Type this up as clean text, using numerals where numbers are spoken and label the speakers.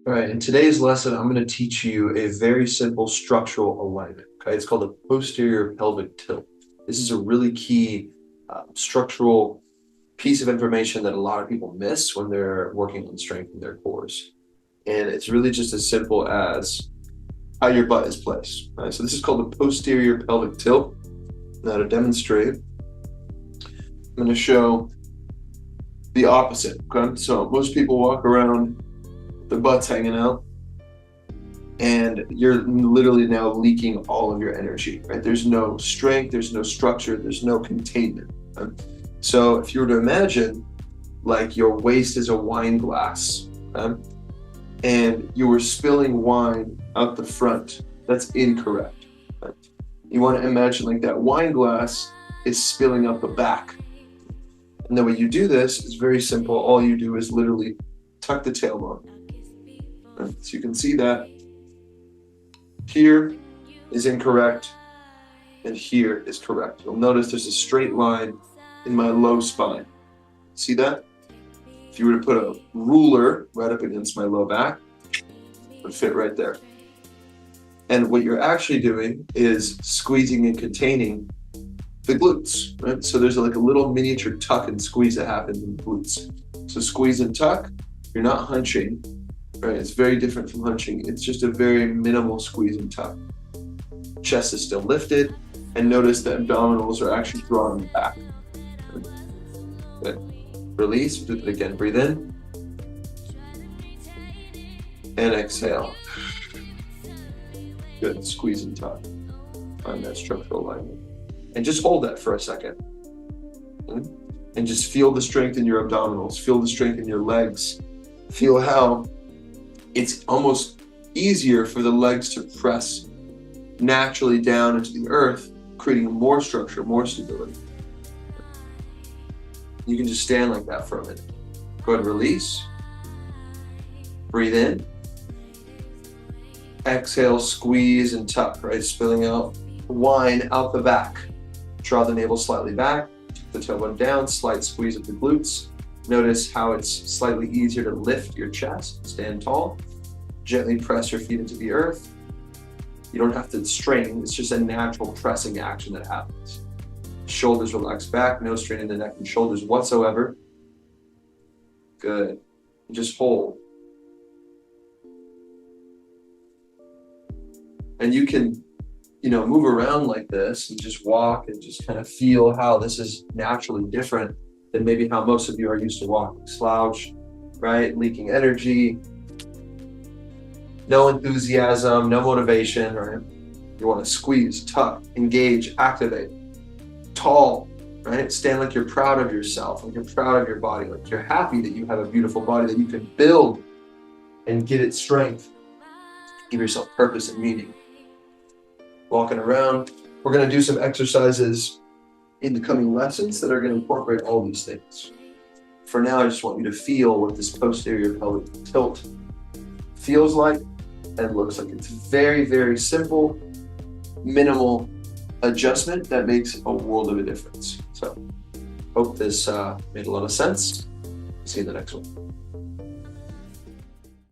Speaker 1: All right, in today's lesson, I'm going to teach you a very simple structural alignment. Okay, it's called the posterior pelvic tilt. This is a really key structural piece of information that a lot of people miss when they're working on strengthening their cores. And it's really just as simple as how your butt is placed. Right? So this is called the posterior pelvic tilt. Now to demonstrate, I'm going to show the opposite. Okay, so most people walk around, their butt's hanging out, and you're literally now leaking all of your energy, right? There's no strength, there's no structure, there's no containment. Right? So if you were to imagine like your waist is a wine glass, right? And you were spilling wine out the front, that's incorrect. Right? You want to imagine like that wine glass is spilling out the back. And the way you do this is very simple. All you do is literally tuck the tailbone. Right? So you can see that here is incorrect and here is correct. You'll notice there's a straight line in my low spine. See that? If you were to put a ruler right up against my low back, it would fit right there. And what you're actually doing is squeezing and containing the glutes, right? So there's like a little miniature tuck and squeeze that happens in the glutes. So squeeze and tuck, you're not hunching, right? It's very different from hunching. It's just a very minimal squeeze and tuck. Chest is still lifted, and notice the abdominals are actually drawn back. Good. Release, do it again. Breathe in. And exhale. Good, squeeze and tuck. Find that structural alignment. And just hold that for a second. And just feel the strength in your abdominals. Feel the strength in your legs. Feel how it's almost easier for the legs to press naturally down into the earth, creating more structure, more stability. You can just stand like that for a minute. Go ahead and release. Breathe in. Exhale, squeeze and tuck, right? Spilling out wine out the back. Draw the navel slightly back, the tailbone down, slight squeeze of the glutes. Notice how it's slightly easier to lift your chest, stand tall. Gently press your feet into the earth. You don't have to strain, it's just a natural pressing action that happens. Shoulders relax back, no strain in the neck and shoulders whatsoever. Good. Just hold. And you can, move around like this and just walk and just kind of feel how this is naturally different than maybe how most of you are used to walking. Slouch, right? Leaking energy, no enthusiasm, no motivation, right? You want to squeeze, tuck, engage, activate. Tall, right? Stand like you're proud of yourself, like you're proud of your body, like you're happy that you have a beautiful body that you can build and give it strength. Give yourself purpose and meaning. Walking around. We're going to do some exercises in the coming lessons that are going to incorporate all these things. For now, I just want you to feel what this posterior pelvic tilt feels like and looks like. It's very, very simple, minimal adjustment that makes a world of a difference. So, hope this made a lot of sense. See you in the next one.